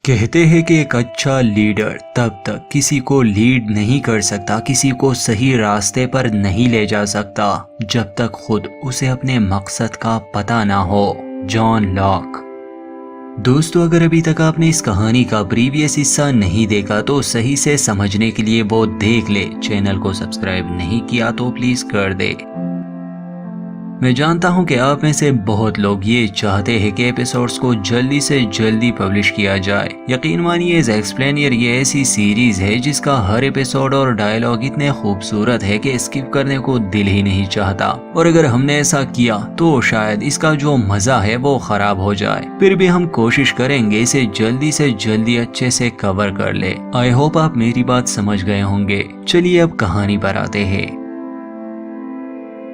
कहते हैं कि एक अच्छा लीडर तब तक किसी को लीड नहीं कर सकता, किसी को सही रास्ते पर नहीं ले जा सकता जब तक खुद उसे अपने मकसद का पता ना हो। John Locke. दोस्तों, अगर अभी तक आपने इस कहानी का प्रीवियस हिस्सा नहीं देखा तो सही से समझने के लिए वो देख ले। चैनल को सब्सक्राइब नहीं किया तो प्लीज कर दे। मैं जानता हूं कि आप में से बहुत लोग ये चाहते हैं कि एपिसोड्स को जल्दी से जल्दी पब्लिश किया जाए। यकीन मानिए, एज एक्सप्लेनियर ये ऐसी सीरीज है जिसका हर एपिसोड और डायलॉग इतने खूबसूरत है कि स्किप करने को दिल ही नहीं चाहता। और अगर हमने ऐसा किया तो शायद इसका जो मजा है वो खराब हो जाए। फिर भी हम कोशिश करेंगे इसे जल्दी से जल्दी अच्छे से कवर कर ले। आई होप आप मेरी बात समझ गए होंगे। चलिए अब कहानी पर आते हैं।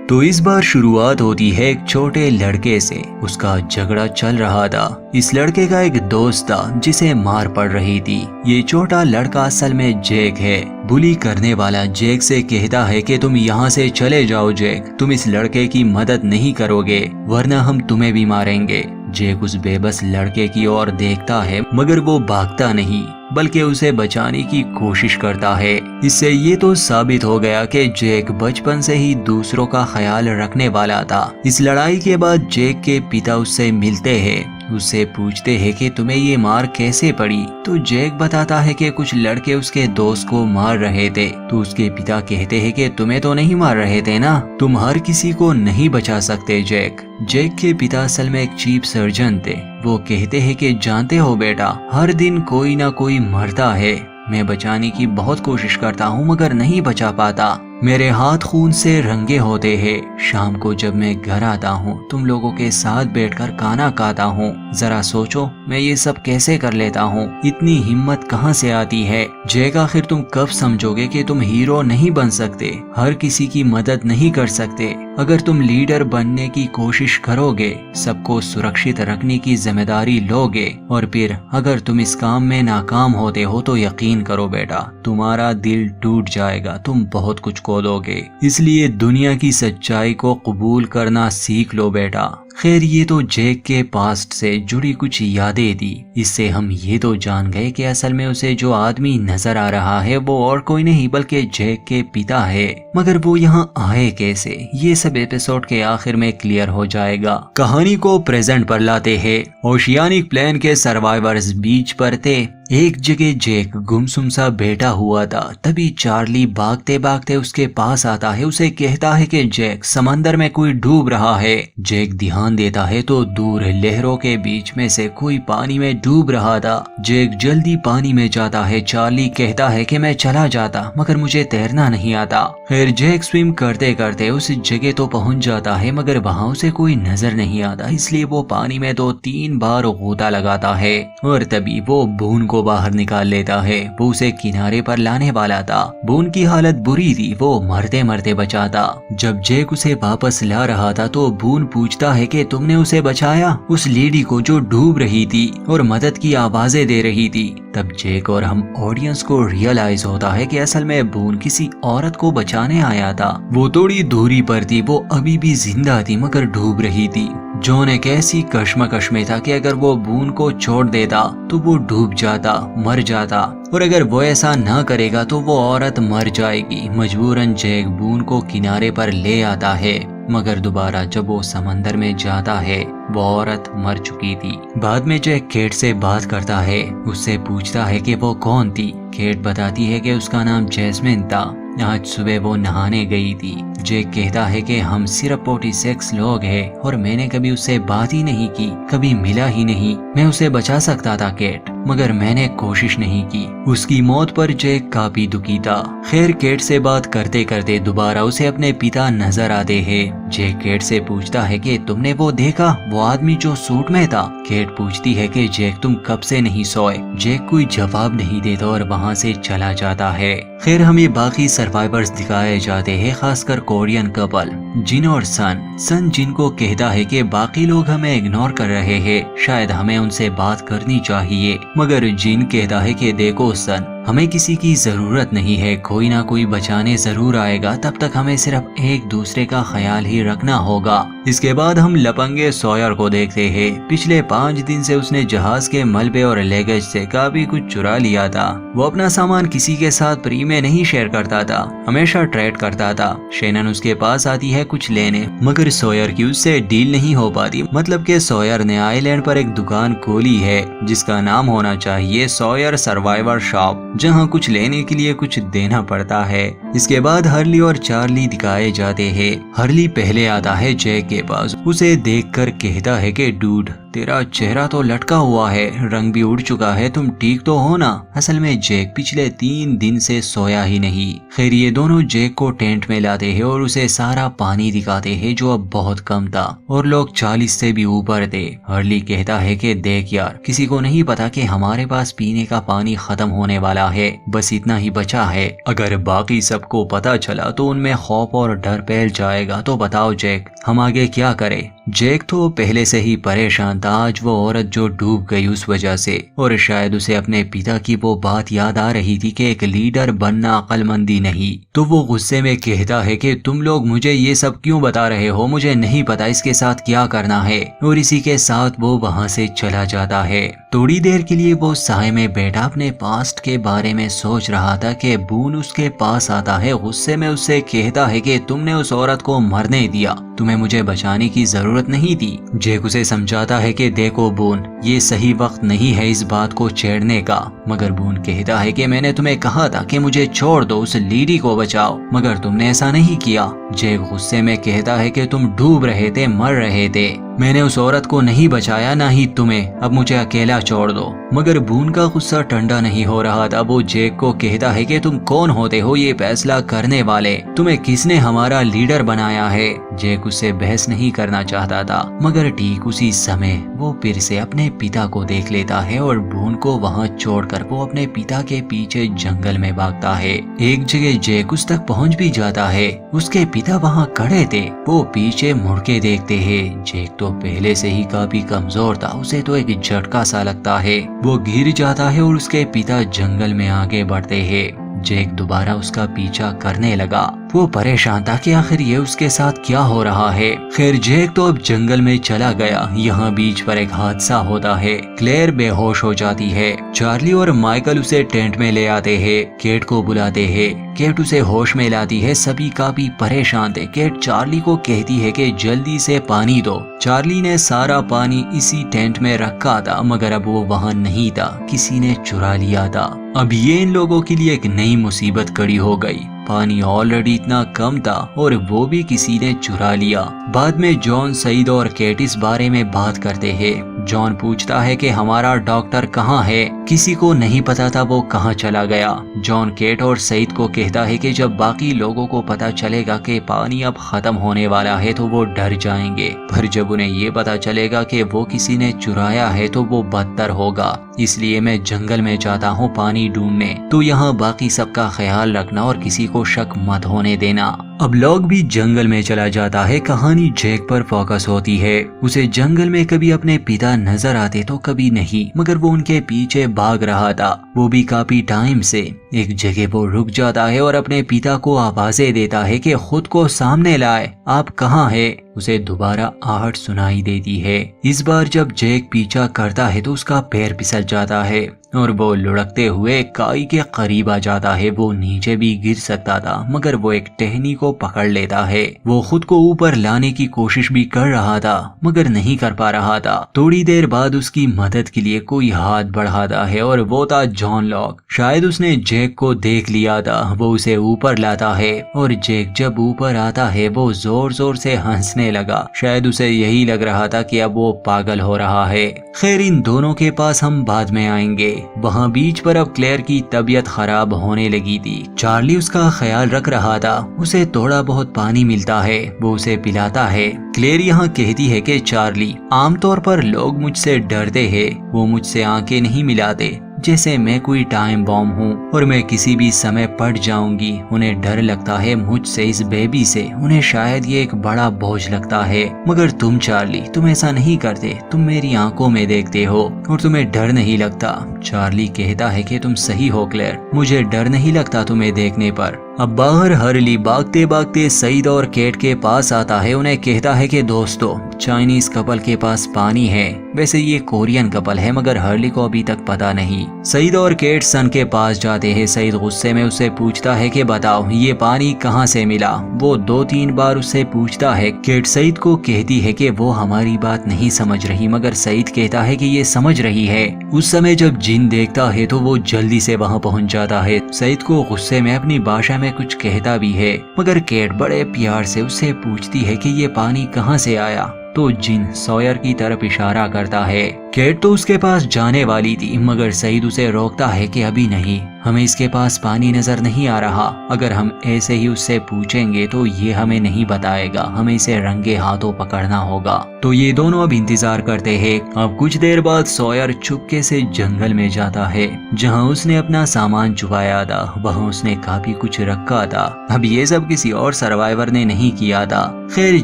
तो इस बार शुरुआत होती है एक छोटे लड़के से। उसका झगड़ा चल रहा था। इस लड़के का एक दोस्त था जिसे मार पड़ रही थी। ये छोटा लड़का असल में जैक है। बुली करने वाला जैक से कहता है कि तुम यहाँ से चले जाओ जैक, तुम इस लड़के की मदद नहीं करोगे वरना हम तुम्हें भी मारेंगे। जैक उस बेबस लड़के की ओर देखता है मगर वो भागता नहीं बल्कि उसे बचाने की कोशिश करता है। इससे ये तो साबित हो गया कि जैक बचपन से ही दूसरों का ख्याल रखने वाला था। इस लड़ाई के बाद जैक के पिता उससे मिलते हैं। उससे पूछते हैं कि तुम्हें ये मार कैसे पड़ी। तो जैक बताता है कि कुछ लड़के उसके दोस्त को मार रहे थे। तो उसके पिता कहते हैं कि तुम्हें तो नहीं मार रहे थे ना, तुम हर किसी को नहीं बचा सकते जैक। जैक के पिता असल में एक चीफ सर्जन थे। वो कहते हैं कि जानते हो बेटा, हर दिन कोई ना कोई मरता है। मैं बचाने की बहुत कोशिश करता हूँ मगर नहीं बचा पाता। मेरे हाथ खून से रंगे होते हैं। शाम को जब मैं घर आता हूँ तुम लोगों के साथ बैठकर खाना खाता हूँ। जरा सोचो मैं ये सब कैसे कर लेता हूँ, इतनी हिम्मत कहाँ से आती है। जैक, आखिर तुम कब समझोगे कि तुम हीरो नहीं बन सकते, हर किसी की मदद नहीं कर सकते। अगर तुम लीडर बनने की कोशिश करोगे, सबको सुरक्षित रखने की जिम्मेदारी लोगे और फिर अगर तुम इस काम में नाकाम होते हो तो यकीन करो बेटा, तुम्हारा दिल टूट जाएगा, तुम बहुत कुछ खो दोगे। इसलिए दुनिया की सच्चाई को कबूल करना सीख लो बेटा। खैर, ये तो जैक के पास्ट से जुड़ी कुछ यादें थी। इससे हम ये तो जान गए कि असल में उसे जो आदमी नजर आ रहा है वो और कोई नहीं बल्कि जैक के पिता है। मगर वो यहाँ आए कैसे, ये सब एपिसोड के आखिर में क्लियर हो जाएगा। कहानी को प्रेजेंट पर लाते हैं। ओशियानिक प्लेन के सर्वाइवर्स बीच पर थे। एक जगह जैक गुमसुम सा बैठा हुआ था। तभी चार्ली भागते भागते उसके पास आता है। उसे कहता है कि जैक, समंदर में कोई डूब रहा है। जैक ध्यान देता है तो दूर लहरों के बीच में से कोई पानी में डूब रहा था। जैक जल्दी पानी में जाता है। चार्ली कहता है कि मैं चला जाता मगर मुझे तैरना नहीं आता। फिर जैक स्विम करते करते उस जगह तो पहुंच जाता है मगर वहां उसे कोई नजर नहीं आता। इसलिए वो पानी में 2-3 बार गोता लगाता है और तभी वो बून को बाहर निकाल लेता है। वो उसे किनारे पर लाने वाला था। बून की हालत बुरी थी, वो मरते मरते बचा था। जब जैक उसे वापस ला रहा था तो बून पूछता है कि तुमने उसे बचाया, उस लेडी को जो डूब रही थी और मदद की आवाजें दे रही थी। तब जैक और हम ऑडियंस को रियलाइज होता है कि असल में बून किसी औरत को बचाने आया था। वो थोड़ी दूरी पर थी, वो अभी भी जिंदा थी मगर डूब रही थी। जॉन एक ऐसी कश्मकश में था कि अगर वो बून को छोड़ देता तो वो डूब जाता, मर जाता, और अगर वो ऐसा ना करेगा तो वो औरत मर जाएगी। मजबूरन जैक बून को किनारे पर ले आता है मगर दोबारा जब वो समंदर में जाता है वो औरत मर चुकी थी। बाद में जैक केट से बात करता है। उससे पूछता है कि वो कौन थी। केट बताती है कि उसका नाम जैस्मिन था। आज सुबह वो नहाने गई थी। जैक कहता है कि हम सिर्फ 46 लोग हैं और मैंने कभी उससे बात ही नहीं की, कभी मिला ही नहीं। मैं उसे बचा सकता था केट, मगर मैंने कोशिश नहीं की। उसकी मौत पर जैक काफी दुखी था। खैर, केट से बात करते करते दोबारा उसे अपने पिता नजर आते हैं। जैक केट से पूछता है कि तुमने वो देखा, वो आदमी जो सूट में था। केट पूछती है कि जैक तुम कब से नहीं सोए। जैक कोई जवाब नहीं देता और वहाँ से चला जाता है। खैर, हमें बाकी सर्वाइवर्स दिखाए जाते हैं, खासकर कोरियन कपल जिन और सन जिनको कहता है कि बाकी लोग हमें इग्नोर कर रहे हैं, शायद हमें उनसे बात करनी चाहिए। मगर जिन कहता है कि देखो सन, हमें किसी की जरूरत नहीं है, कोई ना कोई बचाने जरूर आएगा, तब तक हमें सिर्फ एक दूसरे का ख्याल ही रखना होगा। इसके बाद हम लपंगे सॉयर को देखते हैं। पिछले 5 दिन से उसने जहाज के मलबे और लगेज से काफी कुछ चुरा लिया था। वो अपना सामान किसी के साथ फ्री में नहीं शेयर करता था, हमेशा ट्रेड करता था। शेनन उसके पास आती है कुछ लेने, मगर सॉयर की उससे डील नहीं हो पाती। मतलब कि सॉयर ने आइलैंड पर एक दुकान खोली है जिसका नाम होना चाहिए सॉयर सर्वाइवर शॉप, जहां कुछ लेने के लिए कुछ देना पड़ता है। इसके बाद हर्ली और चार्ली दिखाए जाते हैं। हर्ली पहले आता है जैक के पास, उसे देखकर कहता है कि डूड, तेरा चेहरा तो लटका हुआ है, रंग भी उड़ चुका है, तुम ठीक तो हो ना? असल में जैक पिछले 3 दिन से सोया ही नहीं। खैर ये दोनों जैक को टेंट में लाते हैं और उसे सारा पानी दिखाते हैं जो अब बहुत कम था और लोग 40 से भी ऊपर थे। हर्ली कहता है कि देख यार, किसी को नहीं पता कि हमारे पास पीने का पानी खत्म होने वाला है, बस इतना ही बचा है। अगर बाकी सबको पता चला तो उनमें खौफ और डर फैल जाएगा। तो बताओ जैक, हम आगे क्या करें? जैक तो पहले से ही परेशान था, आज वो औरत जो डूब गई उस वजह से, और शायद उसे अपने पिता की वो बात याद आ रही थी कि एक लीडर बनना अक्लमंदी नहीं। तो वो गुस्से में कहता है कि तुम लोग मुझे ये सब क्यों बता रहे हो, मुझे नहीं पता इसके साथ क्या करना है। और इसी के साथ वो वहाँ से चला जाता है। थोड़ी देर के लिए वो साए में बैठा अपने पास्ट के बारे में सोच रहा था कि बून उसके पास आता है, गुस्से में उससे कहता है कि तुमने उस औरत को मरने दिया, तुम्हें मुझे बचाने की जरूरत नहीं थी। जैक उसे समझाता है कि देखो बून, ये सही वक्त नहीं है इस बात को छेड़ने का। मगर बून कहता है कि मैंने तुम्हें कहा था कि मुझे छोड़ दो, उस लीडी को बचाओ, मगर तुमने ऐसा नहीं किया। जैक गुस्से में कहता है कि तुम डूब रहे थे, मर रहे थे, मैंने उस औरत को नहीं बचाया, ना ही तुम्हें, अब मुझे अकेला छोड़ दो। मगर बून का गुस्सा ठंडा नहीं हो रहा था। वो जैक को कहता है कि तुम कौन होते हो ये फैसला करने वाले, तुम्हें किसने हमारा लीडर बनाया है? जैक उससे बहस नहीं करना चाहता था, मगर ठीक उसी समय वो फिर से अपने पिता को देख लेता है और बून को वहाँ छोड़कर वो अपने पिता के पीछे जंगल में भागता है। एक जगह जैक उस तक पहुँच भी जाता है, उसके पिता वहाँ खड़े थे। वो पीछे मुड़ के देखते हैं। जैक तो पहले से ही काफी कमजोर था, उसे तो एक झटका सा लगता है, वो गिर जाता है और उसके पिता जंगल में आगे बढ़ते हैं। जैक दोबारा उसका पीछा करने लगा। वो परेशान था कि आखिर ये उसके साथ क्या हो रहा है। खैर जैक तो अब जंगल में चला गया। यहाँ बीच पर एक हादसा होता है। क्लेयर बेहोश हो जाती है। चार्ली और माइकल उसे टेंट में ले आते हैं। केट को बुलाते हैं। केट उसे होश में लाती है। सभी काफी परेशान थे। केट चार्ली को कहती है कि जल्दी से पानी दो। चार्ली ने सारा पानी इसी टेंट में रखा था, मगर अब वो वहाँ नहीं था, किसी ने चुरा लिया था। अब ये इन लोगों के लिए एक नई मुसीबत खड़ी हो गई। पानी ऑलरेडी इतना कम था और वो भी किसी ने चुरा लिया। बाद में जॉन, सईद और केट इस बारे में बात करते हैं। जॉन पूछता है कि हमारा डॉक्टर कहाँ है? किसी को नहीं पता था वो कहाँ चला गया। जॉन केट और सईद को कहता है कि जब बाकी लोगों को पता चलेगा कि पानी अब खत्म होने वाला है तो वो डर जाएंगे, पर जब उन्हें ये पता चलेगा कि वो किसी ने चुराया है तो वो बदतर होगा। इसलिए मैं जंगल में जाता हूँ पानी ढूंढने, तो यहाँ बाकी सबका ख्याल रखना और किसी को शक मत होने देना। अब लोग भी जंगल में चला जाता है। कहानी जैक पर फोकस होती है। उसे जंगल में कभी अपने पिता नजर आते तो कभी नहीं, मगर वो उनके पीछे भाग रहा था, वो भी काफी टाइम से। एक जगह वो रुक जाता है और अपने पिता को आवाजें देता है कि खुद को सामने लाए, आप कहाँ हैं? उसे दोबारा आहट सुनाई देती है। इस बार जब जैक पीछा करता है तो उसका पैर फिसल जाता है और वो लुढ़कते हुए काई के करीब आ जाता है। वो नीचे भी गिर सकता था, मगर वो एक टहनी को पकड़ लेता है। वो खुद को ऊपर लाने की कोशिश भी कर रहा था, मगर नहीं कर पा रहा था। थोड़ी देर बाद उसकी मदद के लिए कोई हाथ बढ़ाता है और वो था जॉन लॉक। शायद उसने जैक को देख लिया था। वो उसे ऊपर लाता है और जैक जब ऊपर आता है वो जोर जोर से हंसने लगा। शायद उसे यही लग रहा था कि अब वो पागल हो रहा है। खैर इन दोनों के पास हम बाद में आएंगे। वहाँ बीच पर अब क्लेयर की तबीयत खराब होने लगी थी। चार्ली उसका ख्याल रख रहा था। उसे थोड़ा बहुत पानी मिलता है, वो उसे पिलाता है। क्लेयर यहाँ कहती है कि चार्ली, आमतौर पर लोग मुझसे डरते हैं, वो मुझसे आंखें नहीं मिलाते। जैसे मैं कोई टाइम बॉम्ब हूँ और मैं किसी भी समय फट जाऊंगी। उन्हें डर लगता है मुझसे, इस बेबी से। उन्हें शायद ये एक बड़ा बोझ लगता है। मगर तुम चार्ली, तुम ऐसा नहीं करते। तुम मेरी आंखों में देखते हो और तुम्हें डर नहीं लगता। चार्ली कहता है कि तुम सही हो क्लेयर, मुझे डर नहीं लगता तुम्हें देखने पर। अब बाहर हर्ली भागते भागते सईद और केट के पास आता है। उन्हें कहता है कि दोस्तों, चाइनीज कपल के पास पानी है। वैसे ये कोरियन कपल है, मगर हर्ली को अभी तक पता नहीं। सईद और केट सन के पास जाते हैं। सईद गुस्से में उससे पूछता है कि बताओ ये पानी कहाँ से मिला। वो 2-3 बार उससे पूछता है। केट सईद को कहती है कि वो हमारी बात नहीं समझ रही, मगर सईद कहता है कि ये समझ रही है। उस समय जब जिन देखता है तो वो जल्दी से वहाँ पहुँच जाता है। सईद को गुस्से में अपनी भाषा में कुछ कहता भी है, मगर केट बड़े प्यार से उससे पूछती है कि ये पानी कहाँ से आया। तो जिन सॉयर की तरफ इशारा करता है। केट तो उसके पास जाने वाली थी, मगर सईद उसे रोकता है कि अभी नहीं, हमें इसके पास पानी नजर नहीं आ रहा। अगर हम ऐसे ही उससे पूछेंगे तो ये हमें नहीं बताएगा, हमें इसे रंगे हाथों पकड़ना होगा। तो ये दोनों अब इंतजार करते हैं। अब कुछ देर बाद सॉयर चुपके से जंगल में जाता है, जहाँ उसने अपना सामान छुपाया था। वहाँ उसने काफी कुछ रखा था। अब ये सब किसी और सर्वाइवर ने नहीं किया था। खैर,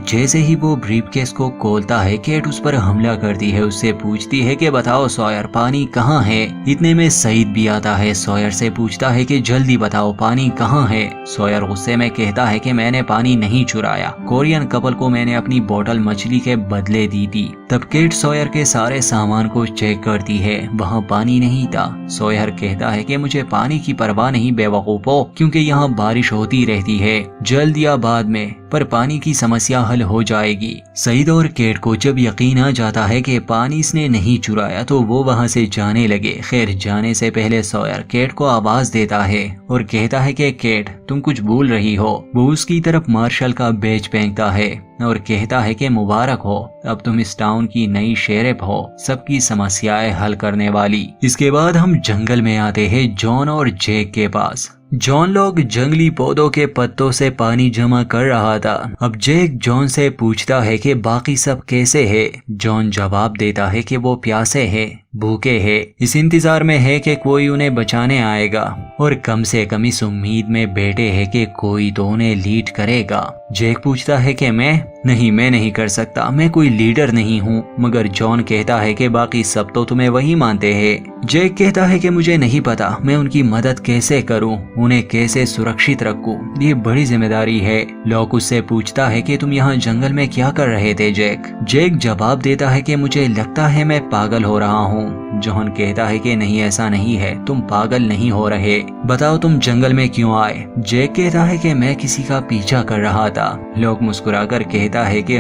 जैसे ही वो ब्रीफकेस को खोलता है, केट उस पर हमला करती है। उससे पूछती है कि बताओ सॉयर, पानी कहाँ है। इतने में सईद भी आता है। सॉयर से पूछता है कि जल्दी बताओ पानी कहाँ है। सॉयर गुस्से में कहता है कि मैंने पानी नहीं चुराया, कोरियन कपल को मैंने अपनी बोतल मछली के बदले दी थी। तब केट सॉयर के सारे सामान को चेक करती है, वहाँ पानी नहीं था। सॉयर कहता है कि मुझे पानी की परवाह नहीं बेवकूफो, क्योंकि यहाँ बारिश होती रहती है, जल्द या बाद में, पर पानी की समस्या हल हो जाएगी। सईद और केट को जब यकीन आ जाता है कि पानी इसने नहीं चुराया तो वो वहाँ से जाने लगे। खैर, जाने से पहले सॉयर केट को आवाज देता है और कहता है कि केट, तुम कुछ भूल रही हो। वो उसकी तरफ मार्शल का बैज फेंकता है और कहता है कि मुबारक हो, अब तुम इस टाउन की नई शेरिफ हो, सबकी समस्याएं हल करने वाली। इसके बाद हम जंगल में आते हैं जॉन और जैक के पास। जॉन लोग जंगली पौधों के पत्तों से पानी जमा कर रहा था। अब जैक जॉन से पूछता है कि बाकी सब कैसे है। जॉन जवाब देता है कि वो प्यासे है, भूखे है, इस इंतजार में है कि कोई उन्हें बचाने आएगा और कम से कम इस उम्मीद में बैठे है कि कोई तो उन्हें लीड करेगा। जैक पूछता है कि मैं नहीं कर सकता, मैं कोई लीडर नहीं हूँ। मगर जॉन कहता है कि बाकी सब तो तुम्हें वही मानते हैं। जैक कहता है कि मुझे नहीं पता मैं उनकी मदद कैसे करूँ, उन्हें कैसे सुरक्षित रखूं, ये बड़ी जिम्मेदारी है। लॉक उससे पूछता है कि तुम यहाँ जंगल में क्या कर रहे थे जैक। जैक जवाब देता है कि मुझे लगता है मैं पागल हो रहा हूँ। जॉन कहता है कि नहीं, ऐसा नहीं है, तुम पागल नहीं हो रहे, बताओ तुम जंगल में क्यों आए। जैक कहता है कि मैं किसी का पीछा कर रहा था। लॉक मुस्कुराकर कहता है कि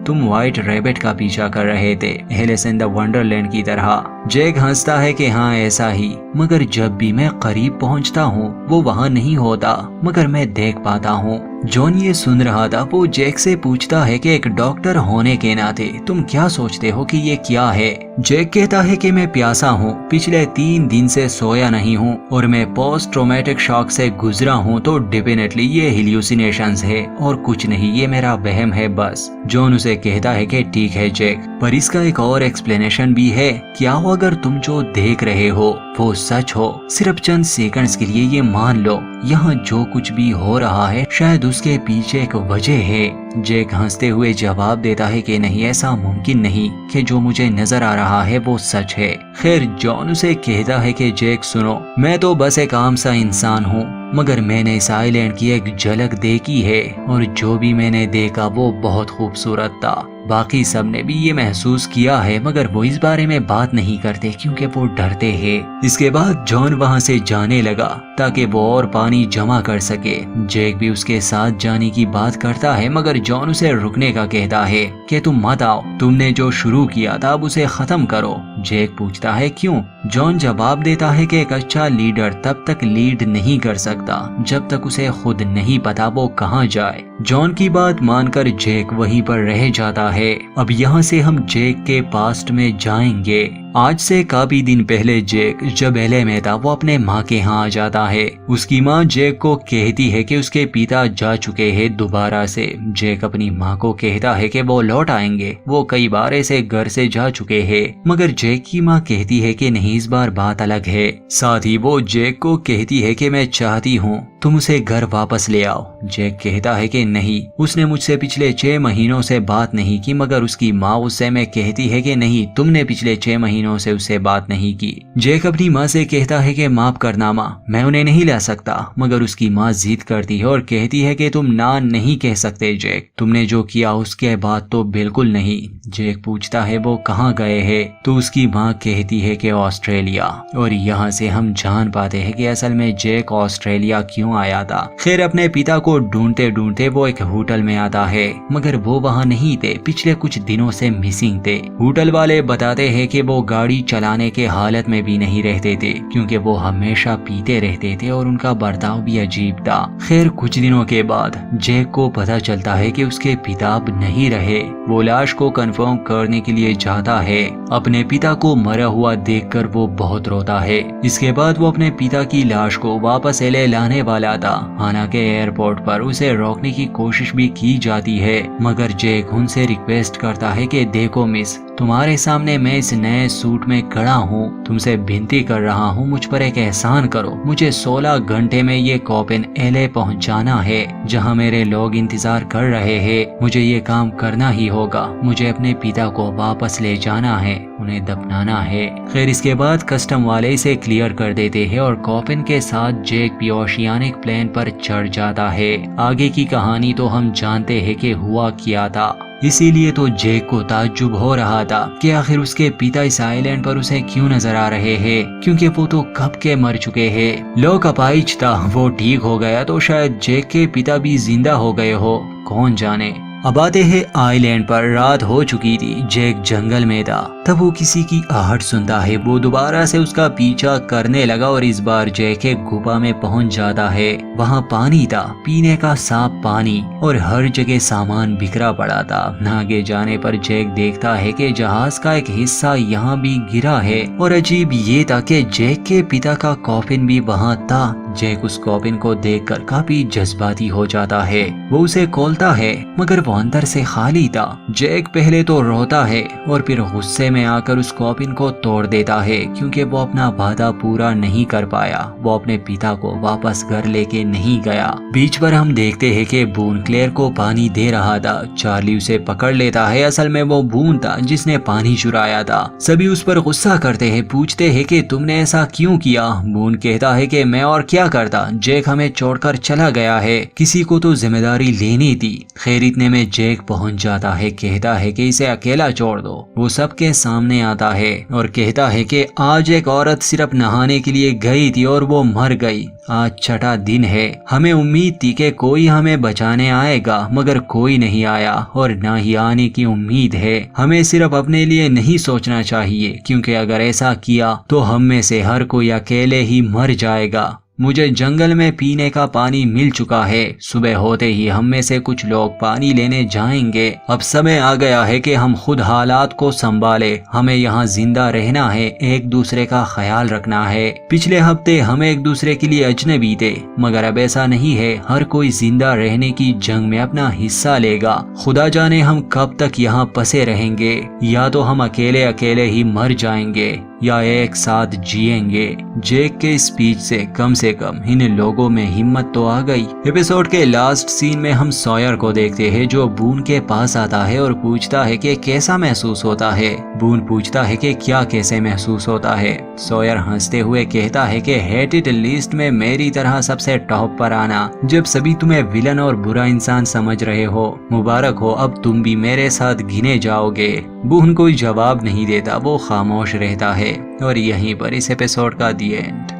तुम व्हाइट रैबिट का पीछा कर रहे थे, एलिस इन द वंडरलैंड की तरह। जैक हंसता है कि हाँ ऐसा ही, मगर जब भी मैं करीब पहुंचता हूँ वो वहाँ नहीं होता, मगर मैं देख पाता हूँ। जॉन ये सुन रहा था। वो जैक से पूछता है कि एक डॉक्टर होने के नाते तुम क्या सोचते हो कि ये क्या है। जैक कहता है कि मैं प्यासा हूँ, पिछले 3 दिन से सोया नहीं हूँ और मैं पोस्ट ट्रॉमेटिक शॉक से गुजरा हूँ, तो डेफिनेटली ये हेल्यूसिनेशंस है और कुछ नहीं, ये मेरा वहम है बस। जॉन उसे कहता है कि ठीक है जैक, पर इसका एक और एक्सप्लेनेशन भी है। क्या हो अगर तुम जो देख रहे हो वो सच हो, सिर्फ चंद सेकंड्स के लिए ये मान लो, यहाँ जो कुछ भी हो रहा है शायद उसके पीछे एक वजह है। जैक हंसते हुए जवाब देता है कि नहीं, ऐसा मुमकिन नहीं कि जो मुझे नजर आ रहा है वो सच है। खैर, जॉन उसे कहता है कि जैक सुनो, मैं तो बस एक आम सा इंसान हूँ, मगर मैंने इस आइलैंड की एक झलक देखी है और जो भी मैंने देखा वो बहुत खूबसूरत था। बाकी सब ने भी ये महसूस किया है, मगर वो इस बारे में बात नहीं करते क्योंकि वो डरते हैं। इसके बाद जॉन वहाँ से जाने लगा ताकि वो और पानी जमा कर सके। जैक भी उसके साथ जाने की बात करता है, मगर जॉन उसे रुकने का कहता है कि तुम मत आओ, तुमने जो शुरू किया था अब उसे खत्म करो। जैक पूछता है क्यों। जॉन जवाब देता है कि एक अच्छा लीडर तब तक लीड नहीं कर सकता जब तक उसे खुद नहीं पता वो कहाँ जाए। जॉन की बात मानकर जैक वहीं पर रह जाता है। अब यहाँ से हम जैक के पास्ट में जाएंगे। आज से काफी दिन पहले जेक जब एलए में था वो अपने माँ के यहाँ आ जाता है। उसकी माँ जेक को कहती है कि उसके पिता जा चुके हैं दोबारा से। जेक अपनी माँ को कहता है कि वो लौट आएंगे, वो कई बार ऐसे घर से जा चुके हैं। मगर जेक की माँ कहती है कि नहीं, इस बार बात अलग है। साथ ही वो जेक को कहती है कि मैं चाहती हूँ तुम उसे घर वापस ले आओ। जेक कहता है कि नहीं, उसने मुझसे पिछले 6 महीनों से बात नहीं की। मगर उसकी माँ उससे में कहती है कि नहीं, तुमने पिछले 6 महीनों से उससे बात नहीं की। जेक अपनी माँ से कहता है कि माफ करना माँ, मैं उन्हें नहीं ला सकता। मगर उसकी माँ जिद करती है और कहती है कि तुम ना नहीं कह सकते जेक, तुमने जो किया उसके बाद तो बिल्कुल नहीं। जेक पूछता है वो कहाँ गए हैं, तो उसकी माँ कहती है कि ऑस्ट्रेलिया। और यहाँ से हम जान पाते हैं कि असल में जेक ऑस्ट्रेलिया क्यों आया था। खैर, अपने पिता को ढूंढते ढूंढते वो एक होटल में आता है, मगर वो वहाँ नहीं थे, पिछले कुछ दिनों से मिसिंग थे। होटल वाले बताते हैं कि वो गाड़ी चलाने के हालत में भी नहीं रहते थे, क्योंकि वो हमेशा पीते रहते थे और उनका बर्ताव भी अजीब था। खैर, कुछ दिनों के बाद जेक को पता चलता है कि उसके पिता अब नहीं रहे। वो लाश को कंफर्म करने के लिए जाता है। अपने पिता को मरा हुआ देखकर वो बहुत रोता है। इसके बाद वो अपने पिता की लाश को वापस एलए लाने वाला था। हालांकि एयरपोर्ट पर उसे रोकने की कोशिश भी की जाती है, मगर जेक उनसे रिक्वेस्ट करता है कि देखो मिस, तुम्हारे सामने मैं इस नए सूट में खड़ा हूँ, तुमसे विनती कर रहा हूँ, मुझ पर एक एहसान करो। मुझे 16 घंटे में ये कॉपिन एलए पहुँचाना है, जहाँ मेरे लोग इंतजार कर रहे हैं। मुझे ये काम करना ही होगा। मुझे अपने पिता को वापस ले जाना है, उन्हें दफनाना है। खैर, इसके बाद कस्टम वाले इसे क्लियर कर देते हैं और कॉपिन के साथ जेक भी ओशियानिक प्लेन पर चढ़ जाता है। आगे की कहानी तो हम जानते हैं कि हुआ क्या था। इसीलिए तो जेक को ताज्जुब हो रहा था कि आखिर उसके पिता इस आइलैंड पर उसे क्यों नजर आ रहे हैं, क्योंकि वो तो कब के मर चुके हैं। लोग अपाइज था, वो ठीक हो गया तो शायद जेक के पिता भी जिंदा हो गए हो, कौन जाने। अब आते हैं आइलैंड पर। रात हो चुकी थी, जेक जंगल में था। तब वो किसी की आहट सुनता है। वो दोबारा से उसका पीछा करने लगा और इस बार जेक एक गुफा में पहुंच जाता है। वहाँ पानी था, पीने का साफ पानी, और हर जगह सामान बिखरा पड़ा था। आगे जाने पर जेक देखता है कि जहाज का एक हिस्सा यहाँ भी गिरा है। और अजीब ये था कि जेक के पिता का कॉफिन भी वहाँ था। जेक उस कॉफिन को देखकर काफी जज्बाती हो जाता है। वो उसे खोलता है, मगर वो अंदर से खाली था। जेक पहले तो रोता है और फिर गुस्से में आकर उस कॉफिन को तोड़ देता है, क्योंकि वो अपना वादा पूरा नहीं कर पाया। वो अपने पिता को वापस घर लेके नहीं गया। बीच पर हम देखते हैं कि बून क्लेयर को पानी दे रहा था। चार्ली उसे पकड़ लेता है। असल में वो बून था जिसने पानी चुराया था। सभी उस पर गुस्सा करते हैं, पूछते हैं कि तुमने ऐसा क्यों किया। बून कहता है कि मैं और क्या करता, जेक हमें छोड़कर चला गया है, किसी को तो जिम्मेदारी लेनी थी। खैर, इतने में जेक पहुंच जाता है, कहता है कि इसे अकेला छोड़ दो। वो सबके सामने आता है और कहता है कि आज एक औरत सिर्फ नहाने के लिए गई थी और वो मर गई। आज छठा दिन है। हमें उम्मीद थी कि कोई हमें बचाने आएगा, मगर कोई नहीं आया और ना ही आने की उम्मीद है। हमें सिर्फ अपने लिए नहीं सोचना चाहिए, क्योंकि अगर ऐसा किया तो हम में से हर कोई अकेले ही मर जाएगा। मुझे जंगल में पीने का पानी मिल चुका है। सुबह होते ही हम में से कुछ लोग पानी लेने जाएंगे। अब समय आ गया है कि हम खुद हालात को संभाले। हमें यहाँ जिंदा रहना है, एक दूसरे का ख्याल रखना है। पिछले हफ्ते हम एक दूसरे के लिए अजनबी थे, मगर अब ऐसा नहीं है। हर कोई जिंदा रहने की जंग में अपना हिस्सा लेगा। खुदा जाने हम कब तक यहाँ फंसे रहेंगे। या तो हम अकेले अकेले ही मर जाएंगे या एक साथ जिएंगे। जेक के स्पीच से कम इन लोगों में हिम्मत तो आ गई। एपिसोड के लास्ट सीन में हम सॉयर को देखते हैं, जो बून के पास आता है और पूछता है कि कैसा महसूस होता है। बून पूछता है कि क्या कैसे महसूस होता है। सॉयर हंसते हुए कहता है कि हेटेड लिस्ट में मेरी तरह सबसे टॉप पर आना, जब सभी तुम्हें विलन और बुरा इंसान समझ रहे हो। मुबारक हो, अब तुम भी मेरे साथ गिने जाओगे। बून कोई जवाब नहीं देता, वो खामोश रहता है। और यहीं पर इस एपिसोड का दी एंड।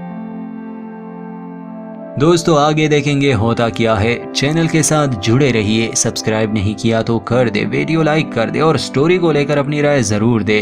दोस्तों, आगे देखेंगे होता क्या है। चैनल के साथ जुड़े रहिए। सब्सक्राइब नहीं किया तो कर दे, वीडियो लाइक कर दे और स्टोरी को लेकर अपनी राय जरूर दे।